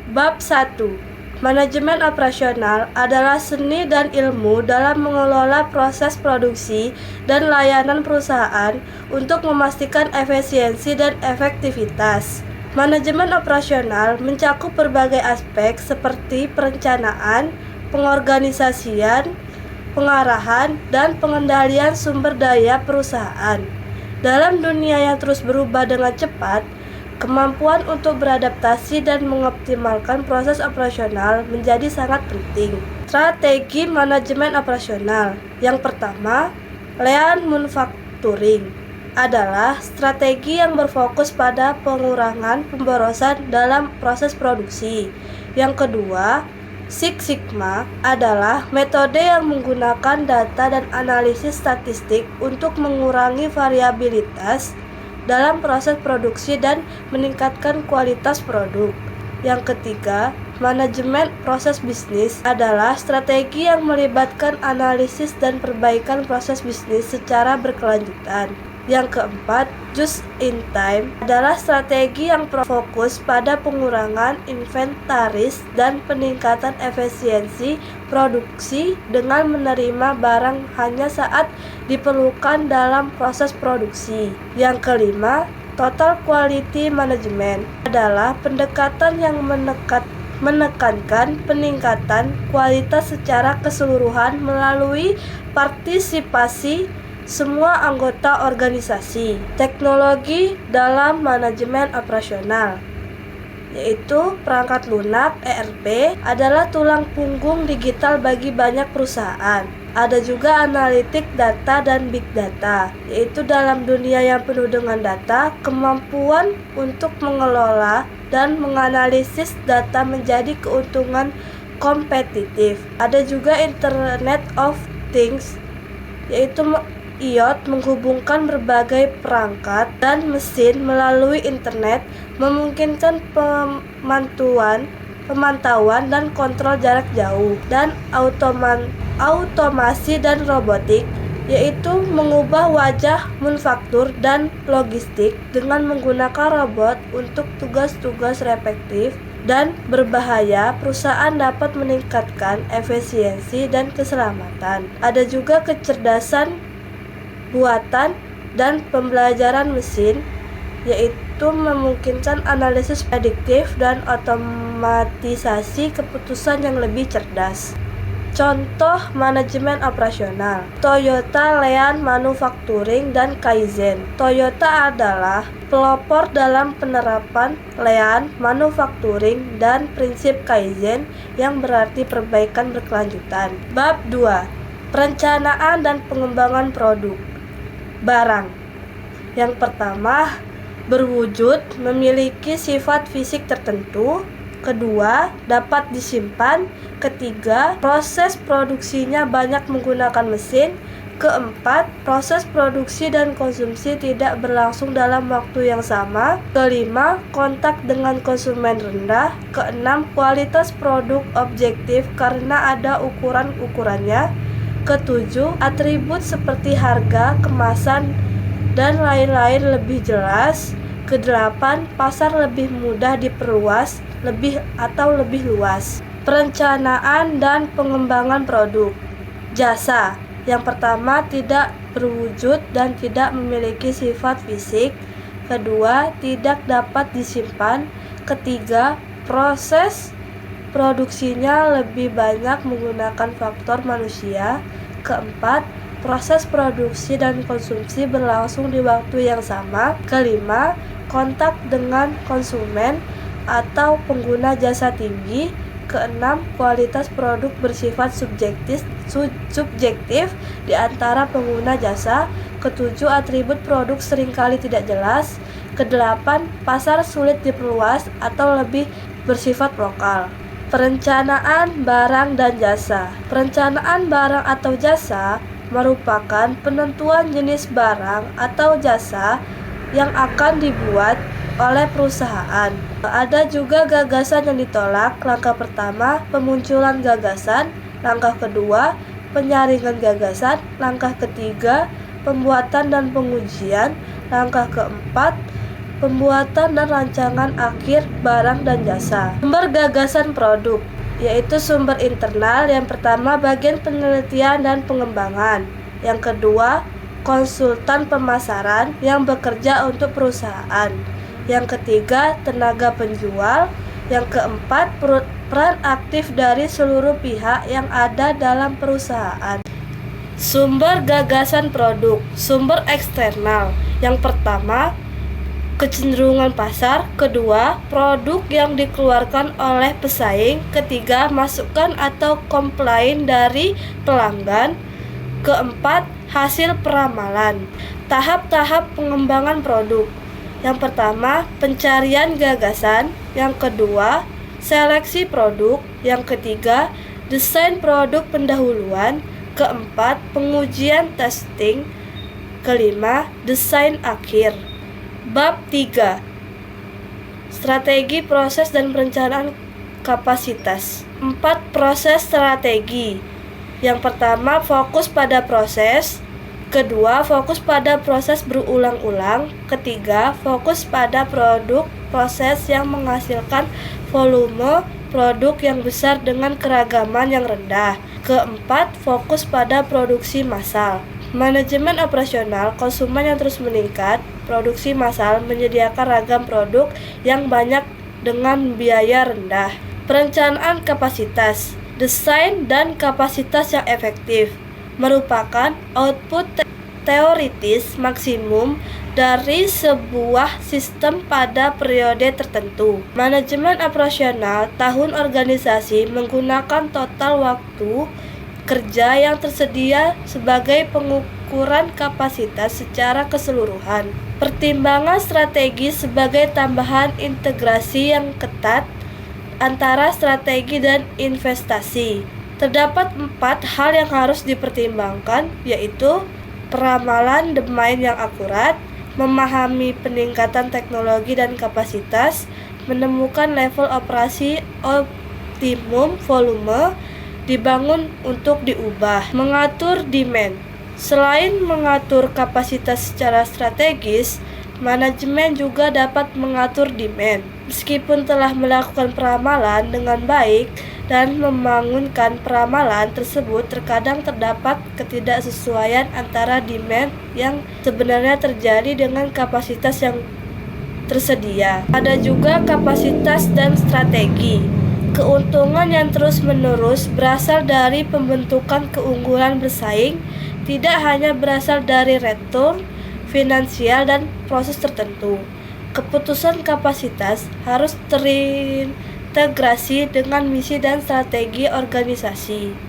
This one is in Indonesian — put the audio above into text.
Bab 1. Manajemen operasional adalah seni dan ilmu dalam mengelola proses produksi dan layanan perusahaan untuk memastikan efisiensi dan efektivitas. Manajemen operasional mencakup berbagai aspek seperti perencanaan, pengorganisasian, pengarahan, dan pengendalian sumber daya perusahaan. Dalam dunia yang terus berubah dengan cepat, kemampuan untuk beradaptasi dan mengoptimalkan proses operasional menjadi sangat penting. Strategi manajemen operasional. Yang pertama, lean manufacturing adalah strategi yang berfokus pada pengurangan pemborosan dalam proses produksi. Yang kedua, Six Sigma adalah metode yang menggunakan data dan analisis statistik untuk mengurangi variabilitas dalam proses produksi dan meningkatkan kualitas produk. Yang ketiga, manajemen proses bisnis adalah strategi yang melibatkan analisis dan perbaikan proses bisnis secara berkelanjutan. Yang keempat, just in time adalah strategi yang fokus pada pengurangan inventaris dan peningkatan efisiensi produksi dengan menerima barang hanya saat diperlukan dalam proses produksi. Yang kelima, total quality management adalah pendekatan yang menekankan peningkatan kualitas secara keseluruhan melalui partisipasi semua anggota organisasi. Teknologi dalam manajemen operasional, yaitu perangkat lunak (ERP) adalah tulang punggung digital bagi banyak perusahaan. Ada juga analitik data dan big data, yaitu dalam dunia yang penuh dengan data, kemampuan untuk mengelola dan menganalisis data menjadi keuntungan kompetitif. Ada juga Internet of Things, yaitu IoT menghubungkan berbagai perangkat dan mesin melalui internet, memungkinkan pemantauan dan kontrol jarak jauh, dan automasi dan robotik, yaitu mengubah wajah manufaktur dan logistik dengan menggunakan robot untuk tugas-tugas repetitif dan berbahaya. Perusahaan dapat meningkatkan efisiensi dan keselamatan. Ada juga kecerdasan buatan dan pembelajaran mesin, yaitu memungkinkan analisis prediktif dan otomatisasi keputusan yang lebih cerdas. Contoh manajemen operasional: Toyota Lean Manufacturing dan Kaizen. Toyota adalah pelopor dalam penerapan Lean Manufacturing dan prinsip Kaizen yang berarti perbaikan berkelanjutan. Bab 2. Perencanaan dan pengembangan produk. Barang. Yang pertama, berwujud, memiliki sifat fisik tertentu. Kedua, dapat disimpan. Ketiga, proses produksinya banyak menggunakan mesin. Keempat, proses produksi dan konsumsi tidak berlangsung dalam waktu yang sama. Kelima, kontak dengan konsumen rendah. Keenam, kualitas produk objektif karena ada ukuran-ukurannya. Ketujuh, atribut seperti harga, kemasan, dan lain-lain lebih jelas. Kedelapan, pasar lebih mudah diperluas, lebih luas. Perencanaan dan pengembangan produk. Jasa. Yang pertama, tidak berwujud dan tidak memiliki sifat fisik. Kedua, tidak dapat disimpan. Ketiga, proses produksinya lebih banyak menggunakan faktor manusia. Keempat, proses produksi dan konsumsi berlangsung di waktu yang sama. Kelima, kontak dengan konsumen atau pengguna jasa tinggi. Keenam, kualitas produk bersifat subjektif di antara pengguna jasa. Ketujuh, atribut produk seringkali tidak jelas. Kedelapan, pasar sulit diperluas atau lebih bersifat lokal. Perencanaan barang dan jasa. Perencanaan barang atau jasa merupakan penentuan jenis barang atau jasa yang akan dibuat oleh perusahaan. Ada juga gagasan yang ditolak. Langkah pertama, pemunculan gagasan. Langkah kedua, penyaringan gagasan. Langkah ketiga, pembuatan dan pengujian. Langkah keempat, pembuatan dan rancangan akhir barang dan jasa. Sumber gagasan produk, yaitu sumber internal. Yang pertama, bagian penelitian dan pengembangan. Yang kedua, konsultan pemasaran yang bekerja untuk perusahaan. Yang ketiga, tenaga penjual. Yang keempat, peran aktif dari seluruh pihak yang ada dalam perusahaan. Sumber gagasan produk, sumber eksternal. Yang pertama, kecenderungan pasar. Kedua, produk yang dikeluarkan oleh pesaing. Ketiga, masukan atau komplain dari pelanggan. Keempat, hasil peramalan. Tahap-tahap pengembangan produk. Yang pertama, pencarian gagasan. Yang kedua, seleksi produk. Yang ketiga, desain produk pendahuluan. Keempat, pengujian testing. Kelima, desain akhir. Bab 3. Strategi proses dan perencanaan kapasitas. 4. Proses strategi. Yang pertama, fokus pada proses. Kedua, fokus pada proses berulang-ulang. Ketiga, fokus pada produk proses yang menghasilkan volume produk yang besar dengan keragaman yang rendah. Keempat, fokus pada produksi massal. Manajemen operasional konsumen yang terus meningkat. Produksi massal menyediakan ragam produk yang banyak dengan biaya rendah. Perencanaan kapasitas. Desain dan kapasitas yang efektif merupakan output teoritis maksimum dari sebuah sistem pada periode tertentu. Manajemen operasional tahun organisasi menggunakan total waktu kerja yang tersedia sebagai pengukuran kapasitas secara keseluruhan. Pertimbangan strategi sebagai tambahan integrasi yang ketat antara strategi dan investasi. Terdapat 4 hal yang harus dipertimbangkan, yaitu peramalan domain yang akurat, memahami peningkatan teknologi dan kapasitas, menemukan level operasi optimum volume, dibangun untuk diubah, mengatur demand. Selain mengatur kapasitas secara strategis, manajemen juga dapat mengatur demand. Meskipun telah melakukan peramalan dengan baik dan membangunkan peramalan tersebut, terkadang terdapat ketidaksesuaian antara demand yang sebenarnya terjadi dengan kapasitas yang tersedia. Ada juga kapasitas dan strategi. Keuntungan yang terus-menerus berasal dari pembentukan keunggulan bersaing, tidak hanya berasal dari return finansial dan proses tertentu. Keputusan kapasitas harus terintegrasi dengan misi dan strategi organisasi.